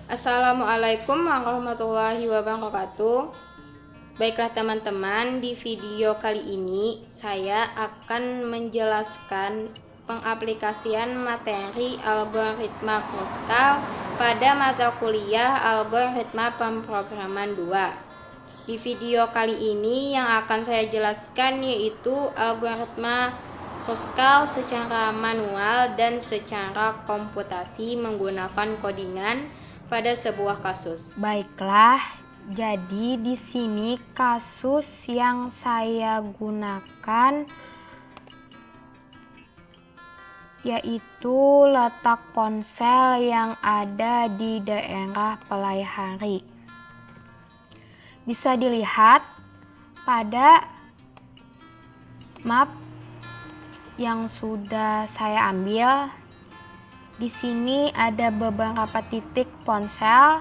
Assalamualaikum warahmatullahi wabarakatuh. Baiklah teman-teman, di video kali ini saya akan menjelaskan pengaplikasian materi algoritma Kruskal pada mata kuliah algoritma pemrograman 2. Di video kali ini yang akan saya jelaskan yaitu algoritma Kruskal secara manual dan secara komputasi menggunakan codingan pada sebuah kasus. Baiklah, jadi di sini kasus yang saya gunakan yaitu letak ponsel yang ada di daerah Pelaihari. Bisa dilihat pada map yang sudah saya ambil. Di sini ada beberapa titik ponsel.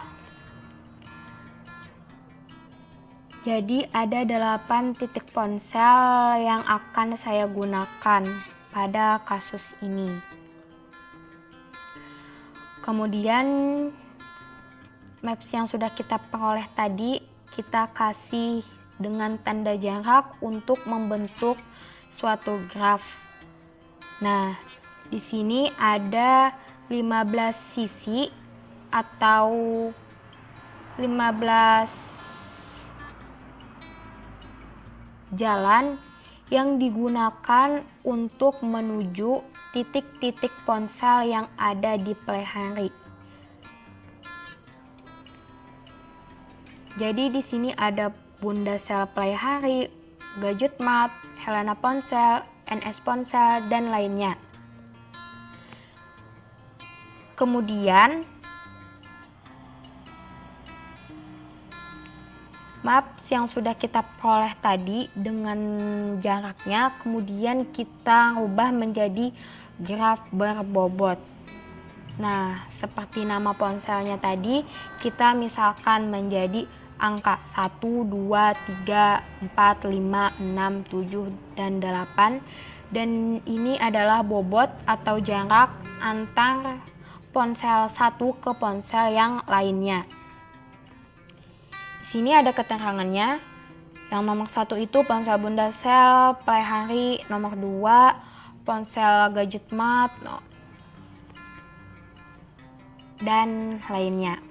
Jadi ada 8 titik ponsel yang akan saya gunakan pada kasus ini. Kemudian maps yang sudah kita peroleh tadi kita kasih dengan tanda jarak untuk membentuk suatu graf. Nah, di sini ada 15 sisi atau 15 jalan yang digunakan untuk menuju titik-titik ponsel yang ada di Pelaihari. Jadi di sini ada Bunda Sel Pelaihari, Gadgetmart, Helena Ponsel, NS Ponsel, dan lainnya. Kemudian maps yang sudah kita peroleh tadi dengan jaraknya kemudian kita ubah menjadi graf berbobot. Nah, seperti nama ponselnya tadi kita misalkan menjadi angka 1, 2, 3, 4, 5, 6, 7, dan 8. Dan ini adalah bobot atau jarak antar ponsel satu ke ponsel yang lainnya. Di sini ada keterangannya. Yang nomor 1 itu ponsel Bunda Sel Pelaihari, nomor 2 ponsel Gadgetmart, dan lainnya.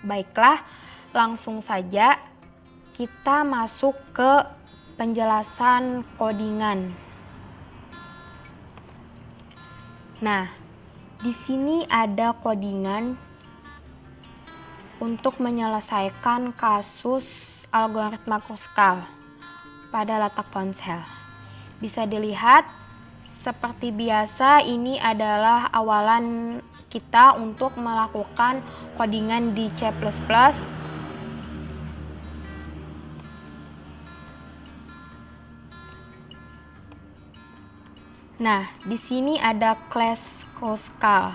Baiklah, langsung saja kita masuk ke penjelasan codingan. Nah, di sini ada codingan untuk menyelesaikan kasus algoritma Kruskal pada letak ponsel. Bisa dilihat seperti biasa ini adalah awalan kita untuk melakukan codingan di C++. Nah, di sini ada class Kruskal.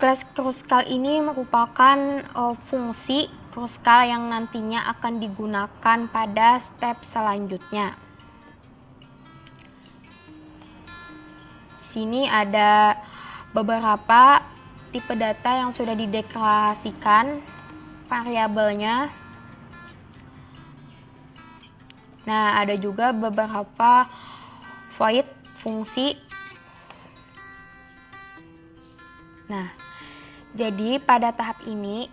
Class Kruskal ini merupakan fungsi Kruskal yang nantinya akan digunakan pada step selanjutnya. Di sini ada beberapa tipe data yang sudah dideklarasikan variabelnya. Nah, ada juga beberapa void fungsi. Nah, jadi pada tahap ini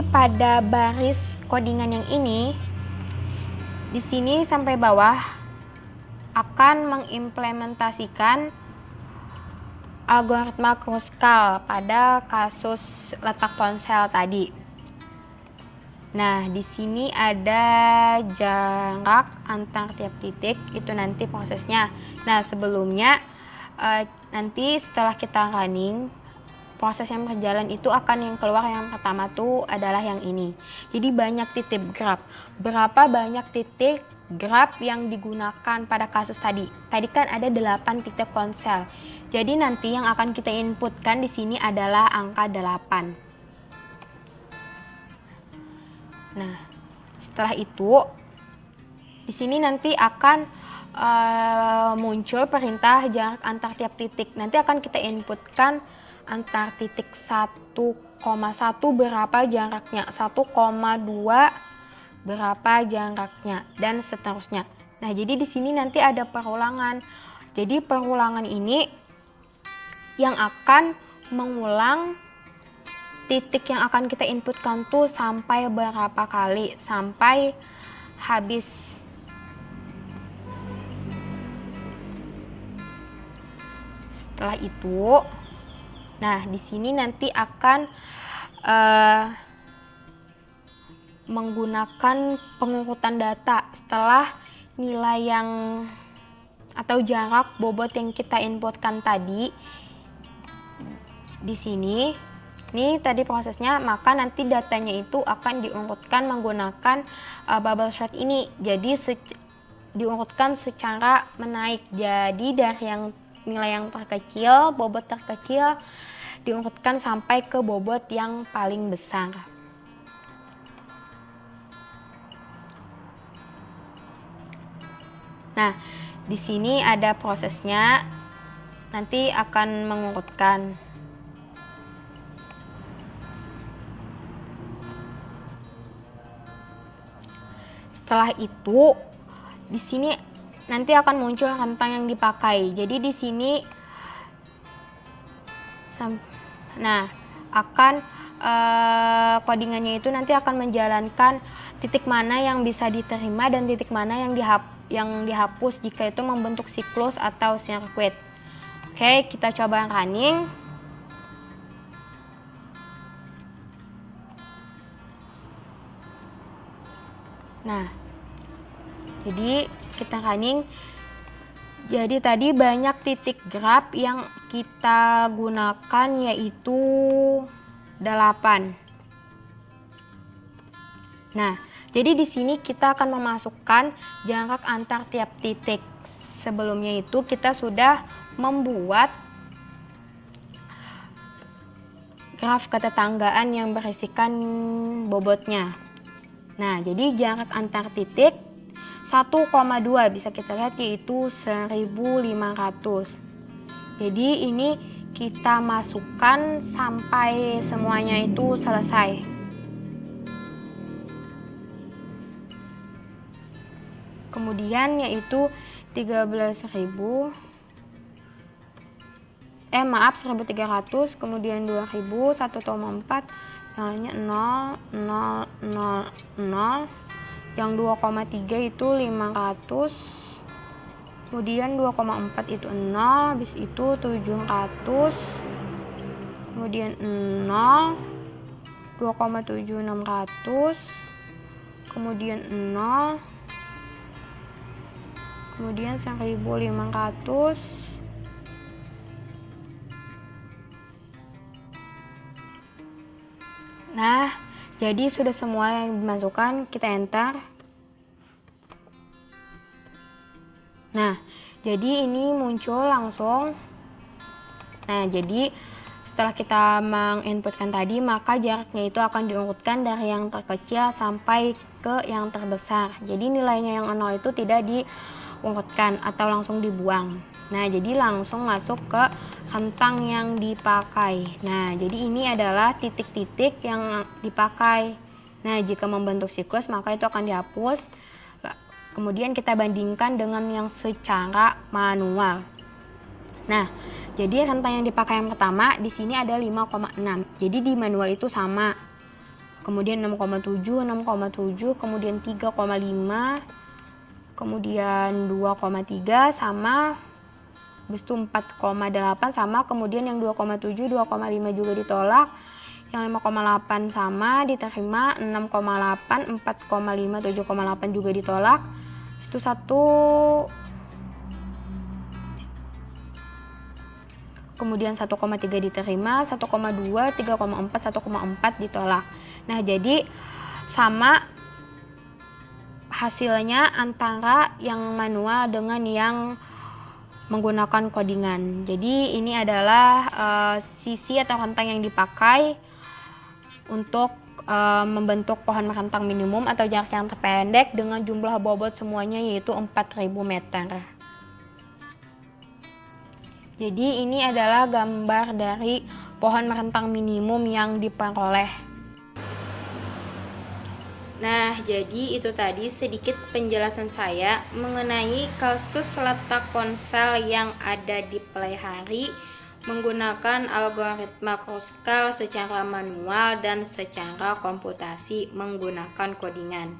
pada baris codingan yang ini di sini sampai bawah akan mengimplementasikan algoritma Kruskal pada kasus letak ponsel tadi. Nah, di sini ada jarak antar tiap titik, itu nanti prosesnya. Nah, sebelumnya nanti setelah kita running, proses yang berjalan itu akan yang keluar yang pertama tuh adalah yang ini. Jadi banyak titik graf. Berapa banyak titik graf yang digunakan pada kasus tadi? Tadi kan ada 8 titik ponsel. Jadi nanti yang akan kita inputkan di sini adalah angka 8. Nah, setelah itu di sini nanti akan muncul perintah jarak antar tiap titik. Nanti akan kita inputkan antar titik 1,1 berapa jaraknya, 1,2 berapa jaraknya, dan seterusnya. Nah, jadi di sini nanti ada perulangan. Jadi perulangan ini yang akan mengulang titik yang akan kita inputkan tuh sampai berapa kali, sampai habis. Setelah itu, nah di sini nanti akan menggunakan pengurutan data setelah nilai yang atau jarak bobot yang kita inputkan tadi. Di sini, ini tadi prosesnya, maka nanti datanya itu akan diurutkan menggunakan bubble chart ini. Jadi diurutkan secara menaik. Jadi dari yang nilai yang terkecil, bobot terkecil, diurutkan sampai ke bobot yang paling besar. Nah, di sini ada prosesnya, nanti akan mengurutkan. Setelah itu, di sini nanti akan muncul rentang yang dipakai. Jadi di sini, nah akan codingannya itu nanti akan menjalankan titik mana yang bisa diterima dan titik mana yang dihapus jika itu membentuk siklus atau sirkuit. Oke, kita coba running. Nah, jadi kita running. Jadi tadi banyak titik graf yang kita gunakan, yaitu 8. Nah, jadi di sini kita akan memasukkan jarak antar tiap titik. Sebelumnya itu kita sudah membuat graf ketetanggaan yang berisikan bobotnya. Nah, jadi jarak antar titik 1,2 bisa kita lihat, yaitu 1500. Jadi ini kita masukkan sampai semuanya itu selesai. Kemudian yaitu 1300, kemudian 2000, 1,4, yang lainnya 0, 0, 0, 0. Yang 2,3 itu 500, kemudian 2,4 itu 0, habis itu 700, kemudian 0, 2,7 600, kemudian 0, kemudian 1500, nah jadi sudah semua yang dimasukkan, kita enter. Nah, jadi ini muncul langsung. Nah, jadi setelah kita menginputkan tadi, maka jaraknya itu akan diurutkan dari yang terkecil sampai ke yang terbesar. Jadi nilainya yang 0 itu tidak diurutkan atau langsung dibuang. Nah, jadi langsung masuk ke rentang yang dipakai. Nah, jadi ini adalah titik-titik yang dipakai. Nah, jika membentuk siklus maka itu akan dihapus. Kemudian kita bandingkan dengan yang secara manual. Nah, jadi rentang yang dipakai yang pertama di sini ada 5,6. Jadi di manual itu sama. Kemudian 6,7, 6,7, kemudian 3,5, kemudian 2,3 sama. Habis itu 4,8 sama, kemudian yang 2,7, 2,5 juga ditolak, yang 5,8 sama diterima, 6,8, 4,5, 7,8 juga ditolak. Habis itu 1, kemudian 1,3 diterima, 1,2, 3,4, 1,4 ditolak. Nah, jadi sama hasilnya antara yang manual dengan yang menggunakan codingan. Jadi ini adalah sisi atau rentang yang dipakai untuk membentuk pohon merentang minimum atau jarak yang terpendek dengan jumlah bobot semuanya yaitu 4.000 meter. Jadi ini adalah gambar dari pohon merentang minimum yang diperoleh. Nah, jadi itu tadi sedikit penjelasan saya mengenai kasus letak ponsel yang ada di Playhari menggunakan algoritma Kruskal secara manual dan secara komputasi menggunakan codingan.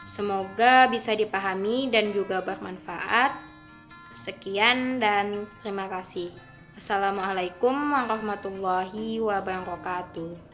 Semoga bisa dipahami dan juga bermanfaat. Sekian dan terima kasih. Assalamualaikum warahmatullahi wabarakatuh.